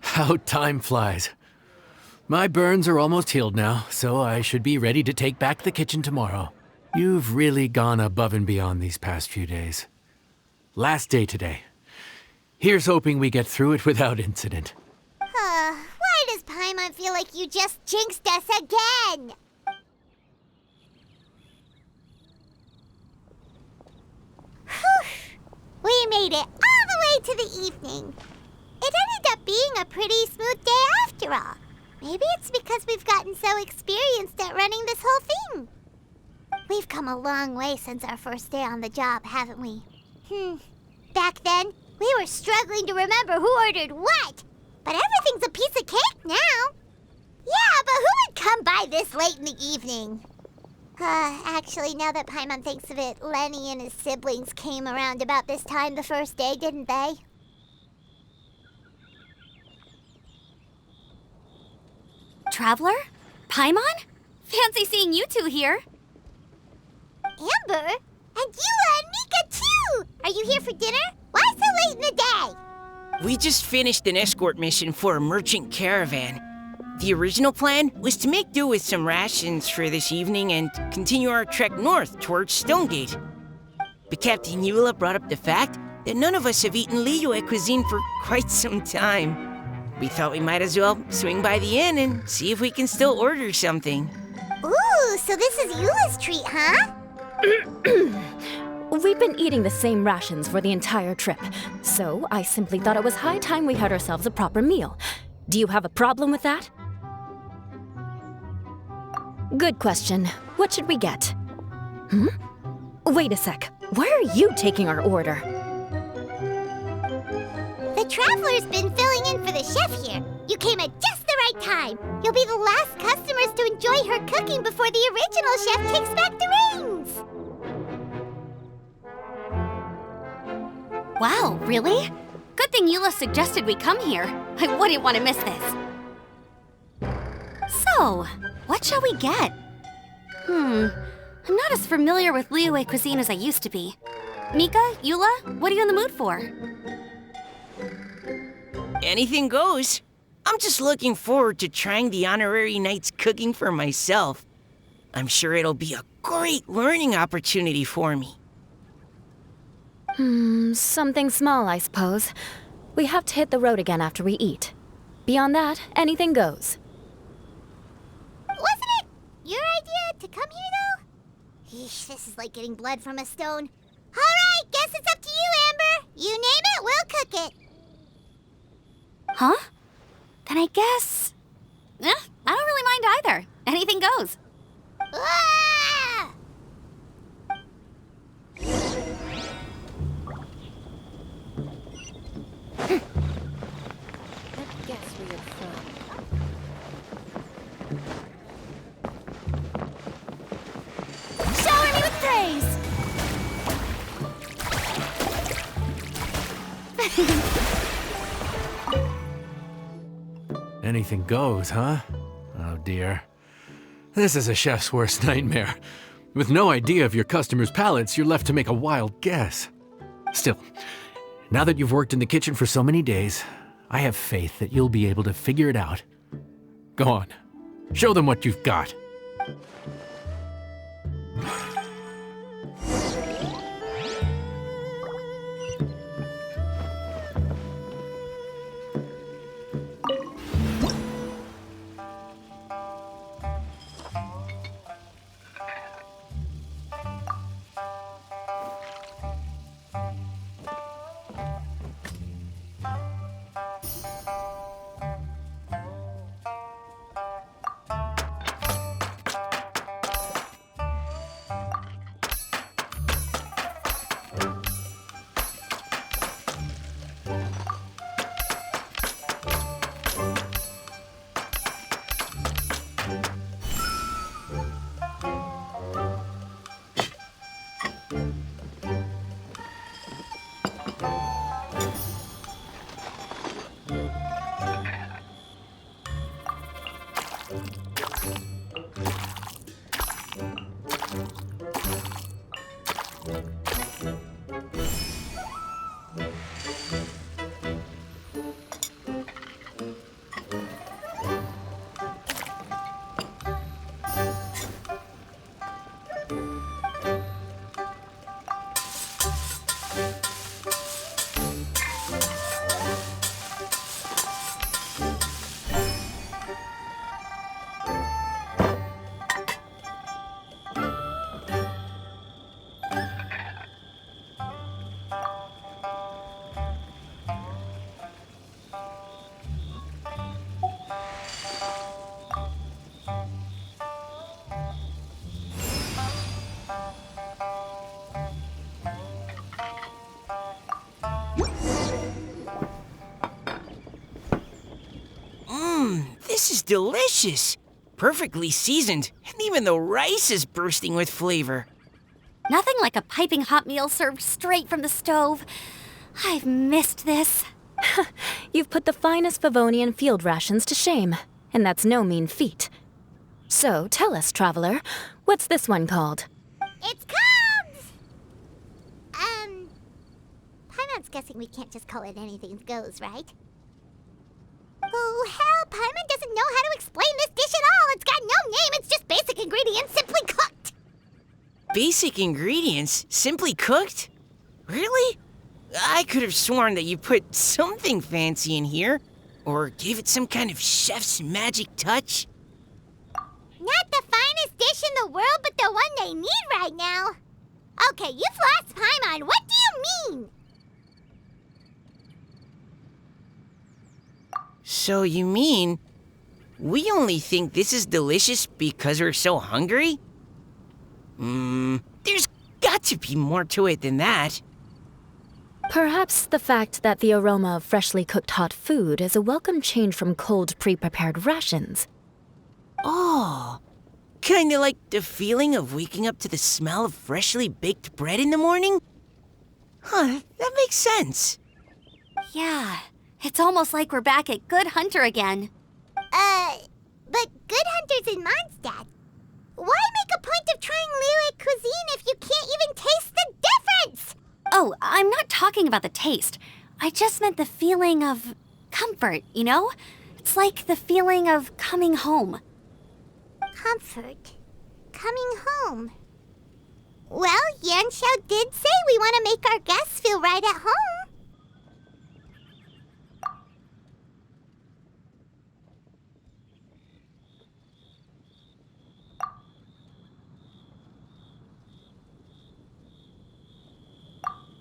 How time flies. My burns are almost healed now, so I should be ready to take back the kitchen tomorrow. You've really gone above and beyond these past few days. Last day today. Here's hoping we get through it without incident. Why does Paimon feel like you just jinxed us again? Whew. We made it all the way to the evening. It ended up being a pretty smooth day after all. Maybe it's because we've gotten so experienced at running this whole thing. We've come a long way since our first day on the job, haven't we? Back then, we were struggling to remember who ordered what. But everything's a piece of cake now. Yeah, but who would come by this late in the evening? Actually, now that Paimon thinks of it, Lenny and his siblings came around about this time the first day, didn't they? Traveler? Paimon? Fancy seeing you two here. Amber? And Eula and Mika too! Are you here for dinner? Why so late in the day? We just finished an escort mission for a merchant caravan. The original plan was to make do with some rations for this evening and continue our trek north towards Stonegate. But Captain Eula brought up the fact that none of us have eaten Liyue cuisine for quite some time. We thought we might as well swing by the inn and see if we can still order something. Ooh, so this is Eula's treat, huh? We've been eating the same rations for the entire trip, so I simply thought it was high time we had ourselves a proper meal. Do you have a problem with that? Good question. What should we get? Wait a sec. Why are you taking our order? The Traveler's been filling in for the chef here. You came at just the right time. You'll be the last customers to enjoy her cooking before the original chef takes back the reins. Wow, really? Good thing Eula suggested we come here. I wouldn't want to miss this. So, what shall we get? I'm not as familiar with Liyue cuisine as I used to be. Mika, Eula, what are you in the mood for? Anything goes. I'm just looking forward to trying the honorary knight's cooking for myself. I'm sure it'll be a great learning opportunity for me. Something small, I suppose. We have to hit the road again after we eat. Beyond that, anything goes. Wasn't it your idea to come here, though? Eesh, this is like getting blood from a stone. All right, guess it's up to you, Amber. You name it, we'll cook it. Huh? Then I guess... I don't really mind either. Anything goes. Ah! Let's guess where you're from. Shower me with praise! Anything goes, huh? Oh dear. This is a chef's worst nightmare. With no idea of your customers' palates, you're left to make a wild guess. Still, now that you've worked in the kitchen for so many days, I have faith that you'll be able to figure it out. Go on, show them what you've got. This is delicious. Perfectly seasoned, and even the rice is bursting with flavor. Nothing like a piping hot meal served straight from the stove. I've missed this. You've put the finest Favonian field rations to shame, and that's no mean feat. So tell us, traveler, what's this one called? It's called... Paimon's guessing we can't just call it anything goes, right? Oh, hell, Paimon doesn't know how to explain this dish at all. It's got no name, it's just basic ingredients simply cooked. Basic ingredients? Simply cooked? Really? I could have sworn that you put something fancy in here, or gave it some kind of chef's magic touch. Not the finest dish in the world, but the one they need right now. Okay, you've lost Paimon. What do you mean? So you mean we only think this is delicious because we're so hungry? There's got to be more to it than that. Perhaps the fact that the aroma of freshly cooked hot food is a welcome change from cold, pre-prepared rations. Oh, kinda like the feeling of waking up to the smell of freshly baked bread in the morning? Huh, that makes sense. Yeah, it's almost like we're back at Good Hunter again. But Good Hunter's in Mondstadt. Why make a point of trying Liyue cuisine if you can't even taste the difference? Oh, I'm not talking about the taste. I just meant the feeling of comfort, you know? It's like the feeling of coming home. Comfort. Coming home. Well, Yanxiao did say we want to make our guests feel right at home.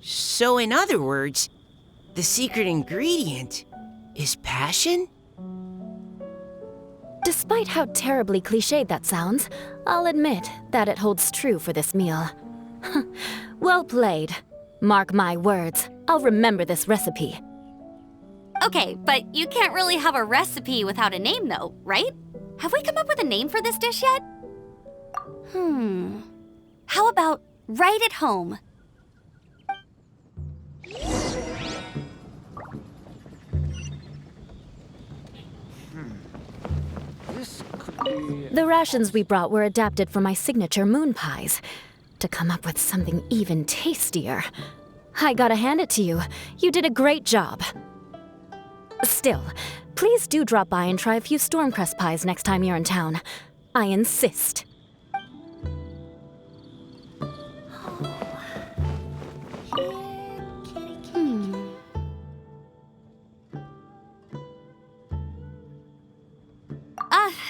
So in other words, the secret ingredient is passion? Despite how terribly cliched that sounds, I'll admit that it holds true for this meal. Well played. Mark my words, I'll remember this recipe. Okay, but you can't really have a recipe without a name though, right? Have we come up with a name for this dish yet? How about Right at Home? The rations we brought were adapted for my signature moon pies. To come up with something even tastier. I gotta hand it to you. You did a great job. Still, please do drop by and try a few Stormcrest pies next time you're in town. I insist.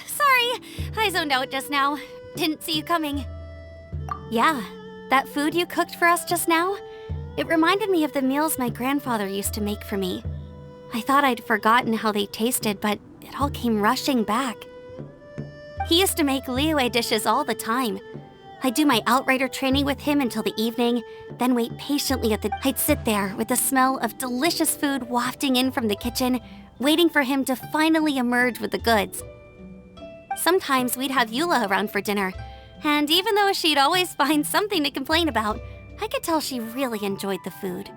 Sorry. I zoned out just now. Didn't see you coming. Yeah, that food you cooked for us just now, it reminded me of the meals my grandfather used to make for me. I thought I'd forgotten how they tasted, but it all came rushing back. He used to make Liyue dishes all the time. I'd do my outrider training with him until the evening, then wait patiently I'd sit there with the smell of delicious food wafting in from the kitchen, waiting for him to finally emerge with the goods. Sometimes we'd have Eula around for dinner, and even though she'd always find something to complain about, I could tell she really enjoyed the food.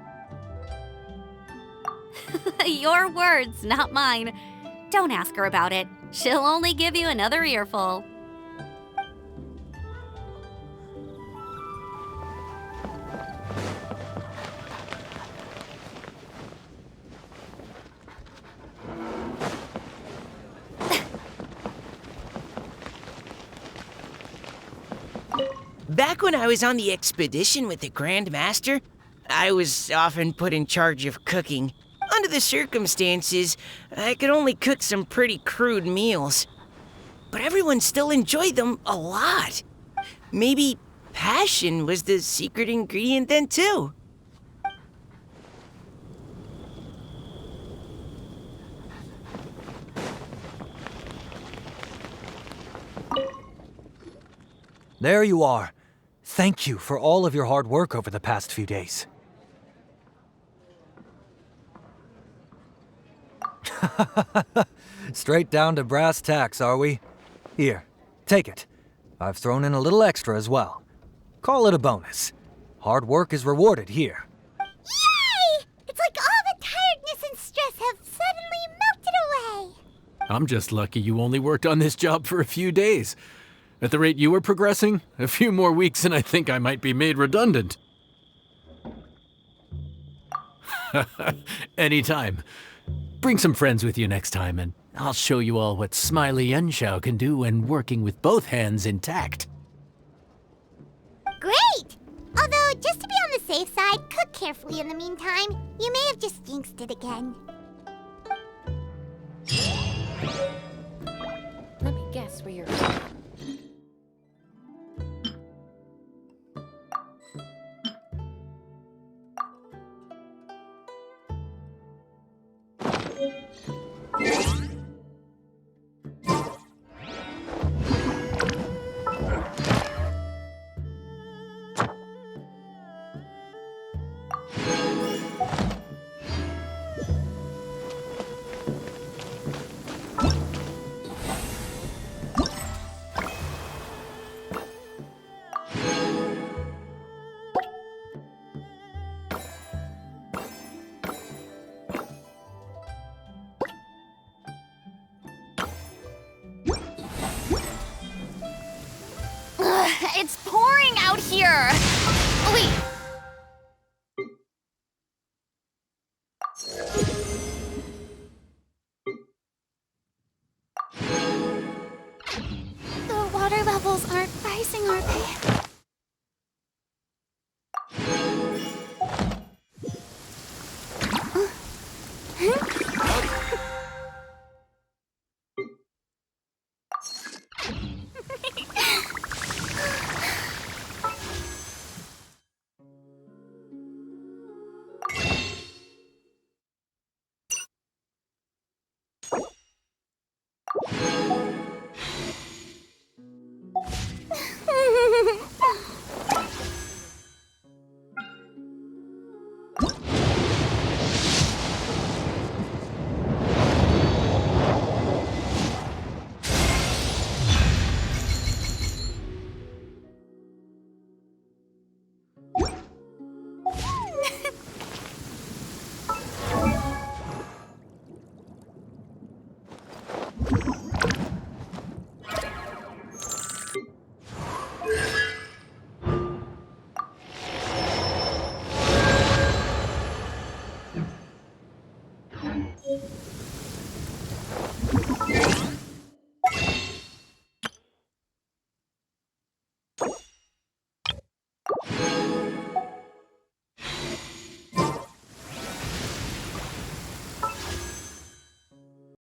Your words, not mine. Don't ask her about it. She'll only give you another earful. Back when I was on the expedition with the Grand Master, I was often put in charge of cooking. Under the circumstances, I could only cook some pretty crude meals. But everyone still enjoyed them a lot. Maybe passion was the secret ingredient then, too. There you are. Thank you for all of your hard work over the past few days. Straight down to brass tacks, are we? Here, take it. I've thrown in a little extra as well. Call it a bonus. Hard work is rewarded here. Yay! It's like all the tiredness and stress have suddenly melted away. I'm just lucky you only worked on this job for a few days. At the rate you were progressing, a few more weeks and I think I might be made redundant. Anytime. Bring some friends with you next time and I'll show you all what Smiley Yenshao can do when working with both hands intact. Great! Although, just to be on the safe side, cook carefully in the meantime. You may have just jinxed it again. Let me guess where you're. It's pouring out here! Wait! The water levels aren't rising, are they?